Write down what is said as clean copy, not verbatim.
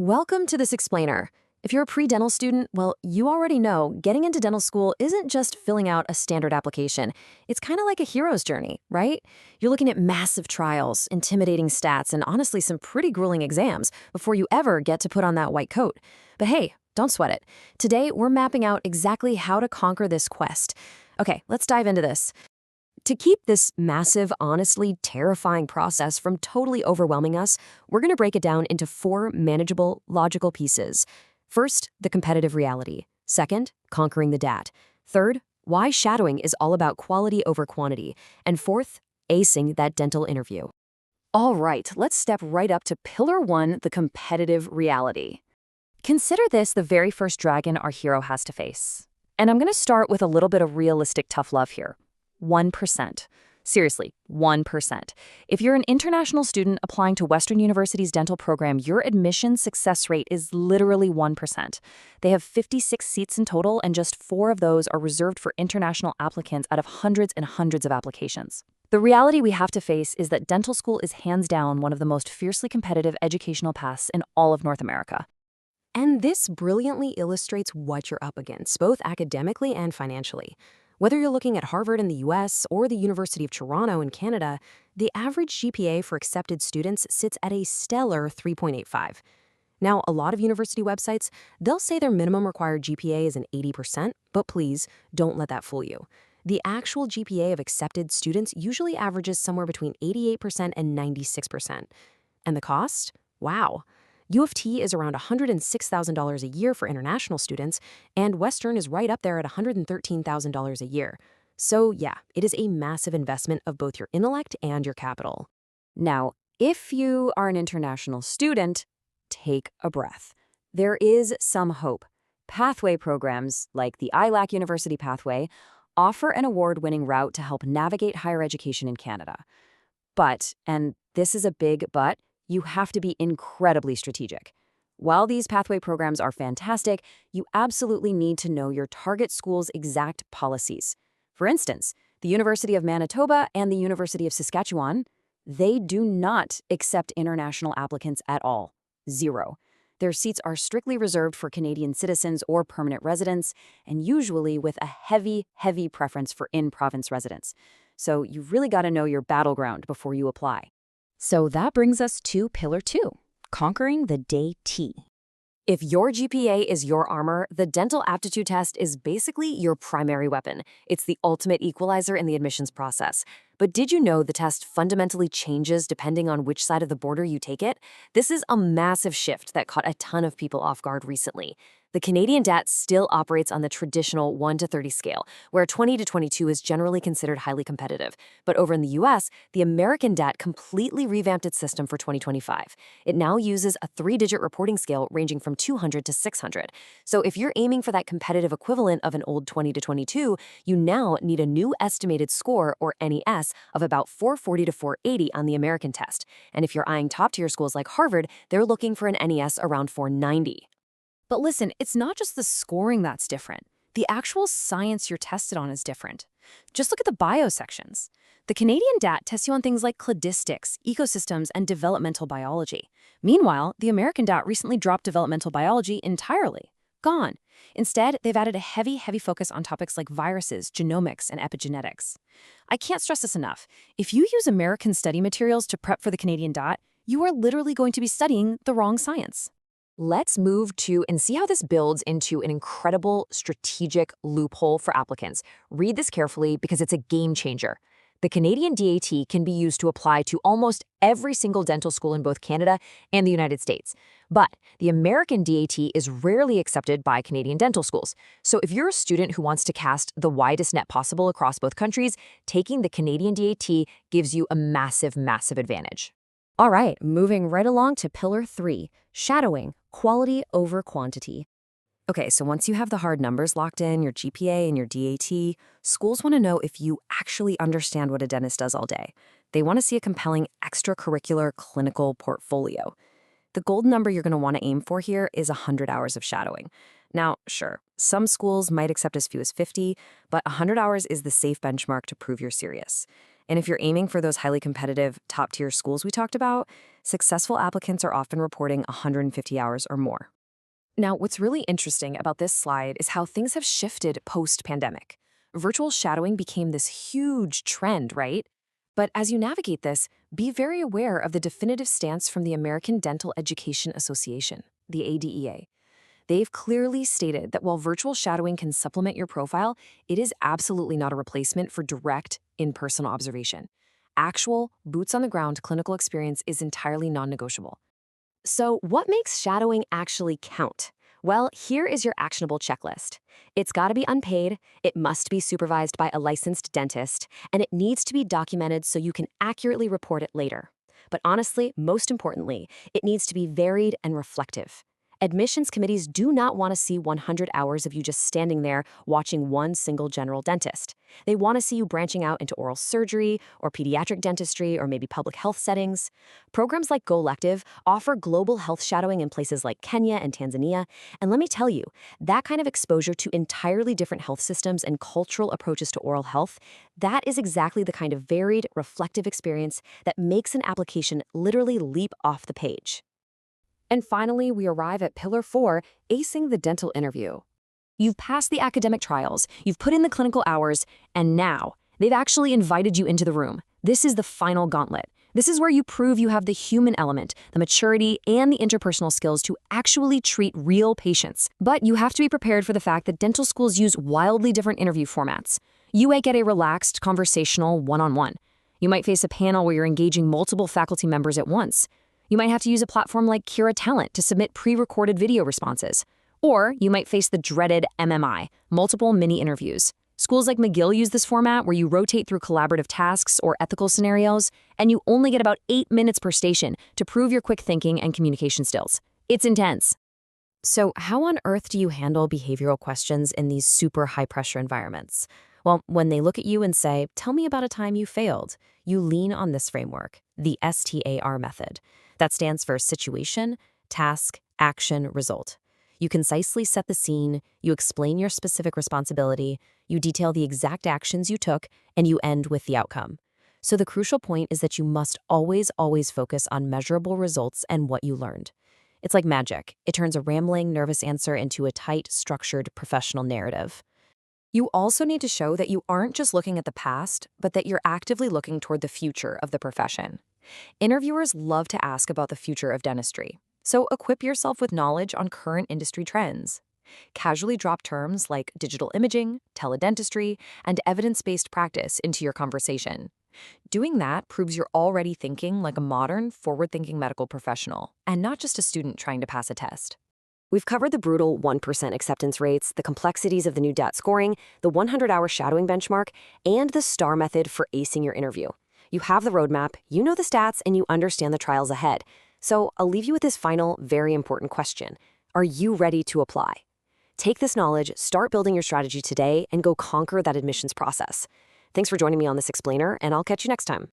Welcome to this explainer. If you're a pre-dental student, well, you already know getting into dental school isn't just filling out a standard application. It's kind of like a hero's journey, right? You're looking at massive trials, intimidating stats, and honestly some pretty grueling exams before you ever get to put on that white coat. But hey, don't sweat it. Today, we're mapping out exactly how to conquer this quest. Okay, let's dive into this. To keep this massive, honestly terrifying process from totally overwhelming us, we're going to break it down into 4 manageable, logical pieces. First, the competitive reality. Second, conquering the DAT. Third, why shadowing is all about quality over quantity. And fourth, acing that dental interview. All right, let's step right up to Pillar 1, the competitive reality. Consider this the very first dragon our hero has to face. And I'm going to start with a little bit of realistic tough love here. 1%. Seriously, 1%. If you're an international student applying to Western University's dental program, your admission success rate is literally 1%. They have 56 seats in total, and just 4 of those are reserved for international applicants out of hundreds and hundreds of applications. The reality we have to face is that dental school is hands down one of the most fiercely competitive educational paths in all of North America. And this brilliantly illustrates what you're up against, both academically and financially. Whether you're looking at Harvard in the US or the University of Toronto in Canada, the average GPA for accepted students sits at a stellar 3.85. Now, a lot of university websites, they'll say their minimum required GPA is an 80%, but please don't let that fool you. The actual GPA of accepted students usually averages somewhere between 88% and 96%. And the cost? Wow. U of T is around $106,000 a year for international students, and Western is right up there at $113,000 a year. So yeah, it is a massive investment of both your intellect and your capital. Now, if you are an international student, take a breath. There is some hope. Pathway programs, like the ILAC University Pathway, offer an award-winning route to help navigate higher education in Canada. But, and this is a big but, you have to be incredibly strategic. While these pathway programs are fantastic, you absolutely need to know your target school's exact policies. For instance, the University of Manitoba and the University of Saskatchewan, they do not accept international applicants at all. 0. Their seats are strictly reserved for Canadian citizens or permanent residents, and usually with a heavy, heavy preference for in-province residents. So you've really got to know your battleground before you apply. So that brings us to Pillar 2, conquering the day T. If your GPA is your armor, the dental aptitude test is basically your primary weapon. It's the ultimate equalizer in the admissions process. But did you know the test fundamentally changes depending on which side of the border you take it? This is a massive shift that caught a ton of people off guard recently. The Canadian DAT still operates on the traditional 1 to 30 scale, where 20 to 22 is generally considered highly competitive. But over in the US, the American DAT completely revamped its system for 2025. It now uses a 3-digit reporting scale ranging from 200 to 600. So if you're aiming for that competitive equivalent of an old 20 to 22, you now need a new estimated score, or NES, of about 440 to 480 on the American test. And if you're eyeing top-tier schools like Harvard, they're looking for an NES around 490. But listen, it's not just the scoring that's different. The actual science you're tested on is different. Just look at the bio sections. The Canadian DAT tests you on things like cladistics, ecosystems, and developmental biology. Meanwhile, the American DAT recently dropped developmental biology entirely. Gone. Instead, they've added a heavy focus on topics like viruses, genomics, and epigenetics. I can't stress this enough. If you use American study materials to prep for the Canadian DAT, you are literally going to be studying the wrong science. Let's move to and see how this builds into an incredible strategic loophole for applicants. Read this carefully because it's a game changer. The Canadian DAT can be used to apply to almost every single dental school in both Canada and the United States. But the American DAT is rarely accepted by Canadian dental schools. So if you're a student who wants to cast the widest net possible across both countries, taking the Canadian DAT gives you a massive advantage. All right, moving right along to Pillar 3, shadowing, quality over quantity. Okay, so once you have the hard numbers locked in, your GPA and your DAT, schools want to know if you actually understand what a dentist does all day. They want to see a compelling extracurricular clinical portfolio. The gold number you're going to want to aim for here is 100 hours of shadowing. Now, sure, some schools might accept as few as 50, but 100 hours is the safe benchmark to prove you're serious. And if you're aiming for those highly competitive, top-tier schools we talked about, successful applicants are often reporting 150 hours or more. Now, what's really interesting about this slide is how things have shifted post-pandemic. Virtual shadowing became this huge trend, right? But as you navigate this, be very aware of the definitive stance from the American Dental Education Association, the ADEA. They've clearly stated that while virtual shadowing can supplement your profile, it is absolutely not a replacement for direct, in-person observation. Actual, boots-on-the-ground clinical experience is entirely non-negotiable. So what makes shadowing actually count? Well, here is your actionable checklist. It's got to be unpaid, it must be supervised by a licensed dentist, and it needs to be documented so you can accurately report it later. But honestly, most importantly, it needs to be varied and reflective. Admissions committees do not want to see 100 hours of you just standing there watching one single general dentist. They want to see you branching out into oral surgery or pediatric dentistry or maybe public health settings. Programs like GoLective offer global health shadowing in places like Kenya and Tanzania. And let me tell you, that kind of exposure to entirely different health systems and cultural approaches to oral health, that is exactly the kind of varied, reflective experience that makes an application literally leap off the page. And finally, we arrive at Pillar 4, acing the dental interview. You've passed the academic trials, you've put in the clinical hours, and now they've actually invited you into the room. This is the final gauntlet. This is where you prove you have the human element, the maturity, and the interpersonal skills to actually treat real patients. But you have to be prepared for the fact that dental schools use wildly different interview formats. You might get a relaxed, conversational one-on-one. You might face a panel where you're engaging multiple faculty members at once. You might have to use a platform like Kira Talent to submit pre-recorded video responses. Or you might face the dreaded MMI, multiple mini-interviews. Schools like McGill use this format where you rotate through collaborative tasks or ethical scenarios, and you only get about 8 minutes per station to prove your quick thinking and communication skills. It's intense. So how on earth do you handle behavioral questions in these super high-pressure environments? Well, when they look at you and say, "Tell me about a time you failed," you lean on this framework, the STAR method. That stands for situation, task, action, result. You concisely set the scene, you explain your specific responsibility, you detail the exact actions you took, and you end with the outcome. So the crucial point is that you must always focus on measurable results and what you learned. It's like magic. It turns a rambling, nervous answer into a tight, structured, professional narrative. You also need to show that you aren't just looking at the past, but that you're actively looking toward the future of the profession. Interviewers love to ask about the future of dentistry, so equip yourself with knowledge on current industry trends. Casually drop terms like digital imaging, teledentistry, and evidence-based practice into your conversation. Doing that proves you're already thinking like a modern, forward-thinking medical professional, and not just a student trying to pass a test. We've covered the brutal 1% acceptance rates, the complexities of the new DAT scoring, the 100-hour shadowing benchmark, and the STAR method for acing your interview. You have the roadmap, you know the stats, and you understand the trials ahead. So I'll leave you with this final, very important question. Are you ready to apply? Take this knowledge, start building your strategy today, and go conquer that admissions process. Thanks for joining me on this explainer, and I'll catch you next time.